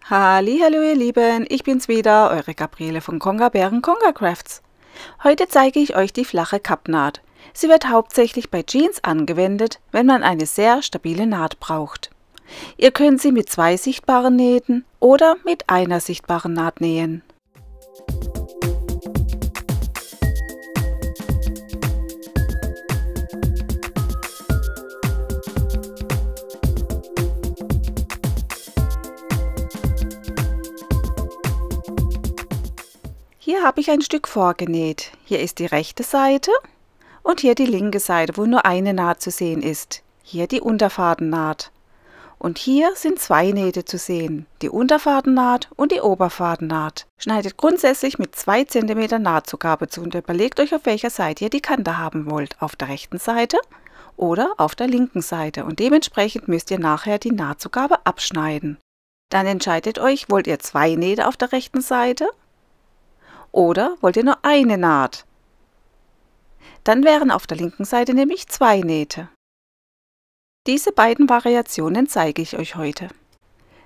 Hallihallo ihr Lieben, ich bin's wieder, eure Gabriele von Konga-Bären Konga-Crafts. Heute zeige ich euch die flache Kappnaht. Sie wird hauptsächlich bei Jeans angewendet, wenn man eine sehr stabile Naht braucht. Ihr könnt sie mit 2 sichtbaren Nähten oder mit einer sichtbaren Naht nähen. Hier habe ich ein Stück vorgenäht. Hier ist die rechte Seite und hier die linke Seite, wo nur eine Naht zu sehen ist. Hier die Unterfadennaht. Und hier sind 2 Nähte zu sehen, die Unterfadennaht und die Oberfadennaht. Schneidet grundsätzlich mit 2 cm Nahtzugabe zu und überlegt euch, auf welcher Seite ihr die Kante haben wollt. Auf der rechten Seite oder auf der linken Seite. Und dementsprechend müsst ihr nachher die Nahtzugabe abschneiden. Dann entscheidet euch, wollt ihr 2 Nähte auf der rechten Seite? Oder wollt ihr nur eine Naht? Dann wären auf der linken Seite nämlich 2 Nähte. Diese beiden Variationen zeige ich euch heute.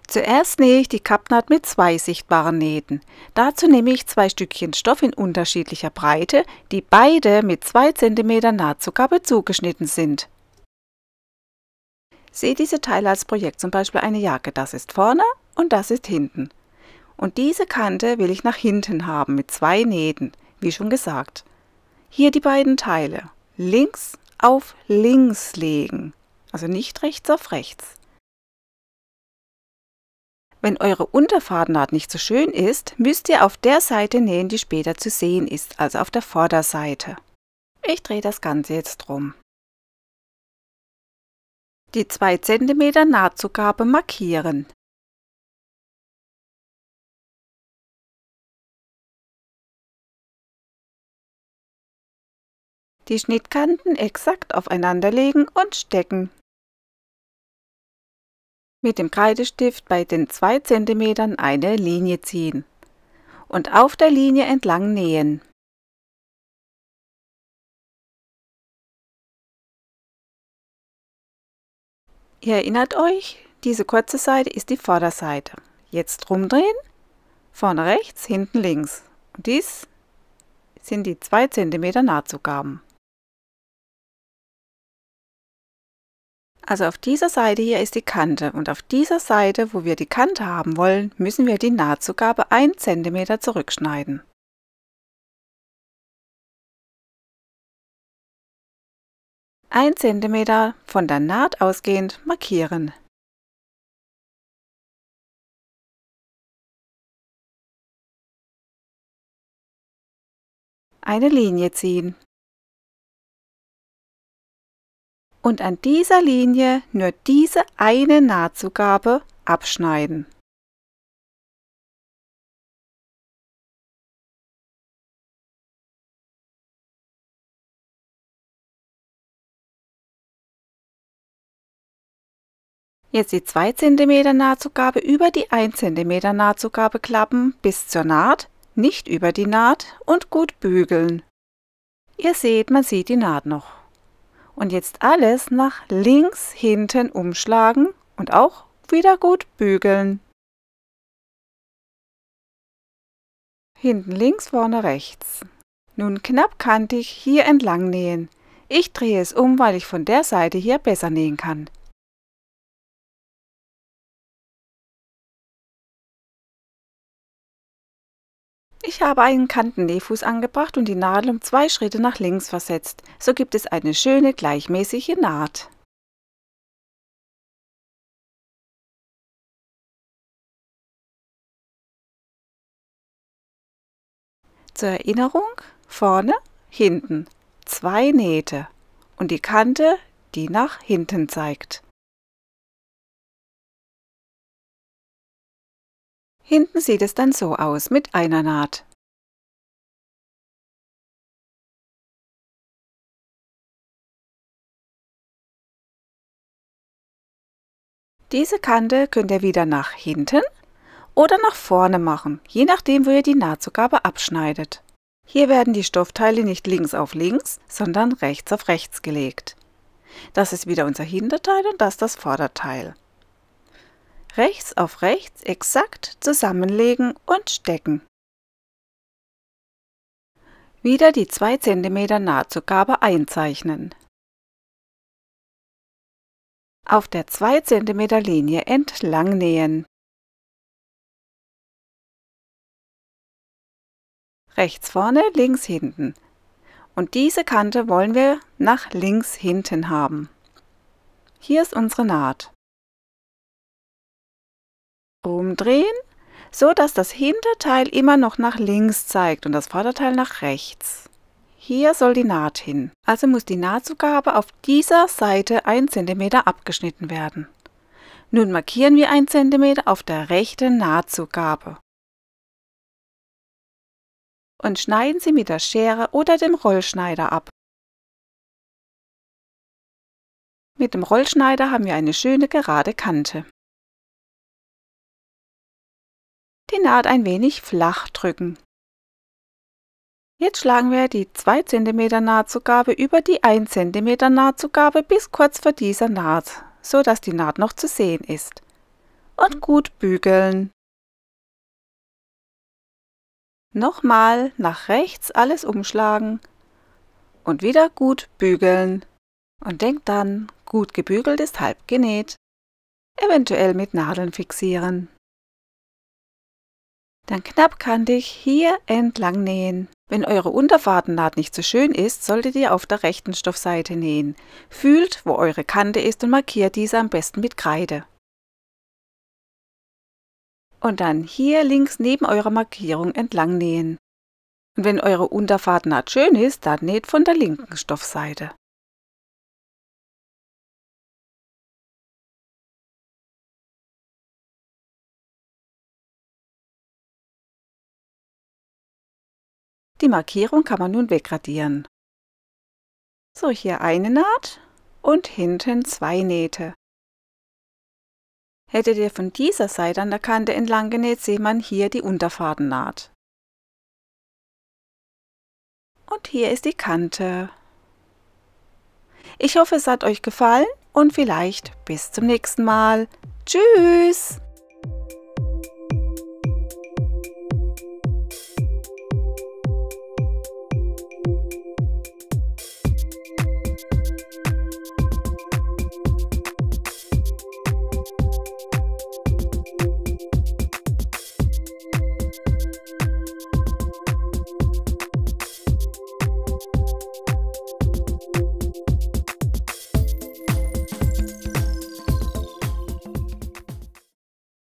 Zuerst nähe ich die Kappnaht mit 2 sichtbaren Nähten. Dazu nehme ich 2 Stückchen Stoff in unterschiedlicher Breite, die beide mit 2 cm Nahtzugabe zugeschnitten sind. Seht diese Teile als Projekt, zum Beispiel eine Jacke, das ist vorne und das ist hinten. Und diese Kante will ich nach hinten haben mit 2 Nähten, wie schon gesagt. Hier die beiden Teile, links auf links legen, also nicht rechts auf rechts. Wenn eure Unterfadennaht nicht so schön ist, müsst ihr auf der Seite nähen, die später zu sehen ist, also auf der Vorderseite. Ich drehe das Ganze jetzt rum. Die 2 cm Nahtzugabe markieren. Die Schnittkanten exakt aufeinander legen und stecken. Mit dem Kreidestift bei den 2 cm eine Linie ziehen und auf der Linie entlang nähen. Ihr erinnert euch, diese kurze Seite ist die Vorderseite. Jetzt rumdrehen, vorne rechts, hinten links. Und dies sind die 2 cm Nahtzugaben. Also auf dieser Seite hier ist die Kante und auf dieser Seite, wo wir die Kante haben wollen, müssen wir die Nahtzugabe 1 cm zurückschneiden. Ein Zentimeter von der Naht ausgehend markieren. Eine Linie ziehen. Und an dieser Linie nur diese eine Nahtzugabe abschneiden. Jetzt die 2 cm Nahtzugabe über die 1 cm Nahtzugabe klappen bis zur Naht, nicht über die Naht und gut bügeln. Ihr seht, man sieht die Naht noch. Und jetzt alles nach links hinten umschlagen und auch wieder gut bügeln. Hinten links, vorne rechts. Nun knapp kantig hier entlang nähen. Ich drehe es um, weil ich von der Seite hier besser nähen kann. Ich habe einen Kantennähfuß angebracht und die Nadel um 2 Schritte nach links versetzt. So gibt es eine schöne gleichmäßige Naht. Zur Erinnerung, vorne, hinten 2 Nähte und die Kante, die nach hinten zeigt. Hinten sieht es dann so aus mit einer Naht. Diese Kante könnt ihr wieder nach hinten oder nach vorne machen, je nachdem, wo ihr die Nahtzugabe abschneidet. Hier werden die Stoffteile nicht links auf links, sondern rechts auf rechts gelegt. Das ist wieder unser Hinterteil und das Vorderteil. Rechts auf rechts exakt zusammenlegen und stecken. Wieder die 2 cm Nahtzugabe einzeichnen. Auf der 2 cm Linie entlang nähen. Rechts vorne, links hinten. Und diese Kante wollen wir nach links hinten haben. Hier ist unsere Naht. Umdrehen, so dass das Hinterteil immer noch nach links zeigt und das Vorderteil nach rechts. Hier soll die Naht hin. Also muss die Nahtzugabe auf dieser Seite 1 cm abgeschnitten werden. Nun markieren wir 1 cm auf der rechten Nahtzugabe. Und schneiden Sie mit der Schere oder dem Rollschneider ab. Mit dem Rollschneider haben wir eine schöne gerade Kante. Die Naht ein wenig flach drücken. Jetzt schlagen wir die 2 cm Nahtzugabe über die 1 cm Nahtzugabe bis kurz vor dieser Naht, so dass die Naht noch zu sehen ist. Und gut bügeln. Nochmal nach rechts alles umschlagen und wieder gut bügeln. Und denkt dann, gut gebügelt ist halb genäht. Eventuell mit Nadeln fixieren. Dann knappkantig hier entlang nähen. Wenn eure Unterfadennaht nicht so schön ist, solltet ihr auf der rechten Stoffseite nähen. Fühlt, wo eure Kante ist und markiert diese am besten mit Kreide. Und dann hier links neben eurer Markierung entlang nähen. Und wenn eure Unterfadennaht schön ist, dann näht von der linken Stoffseite. Die Markierung kann man nun wegradieren. So, hier eine Naht und hinten 2 Nähte. Hättet ihr von dieser Seite an der Kante entlang genäht, sieht man hier die Unterfadennaht. Und hier ist die Kante. Ich hoffe, es hat euch gefallen und vielleicht bis zum nächsten Mal. Tschüss!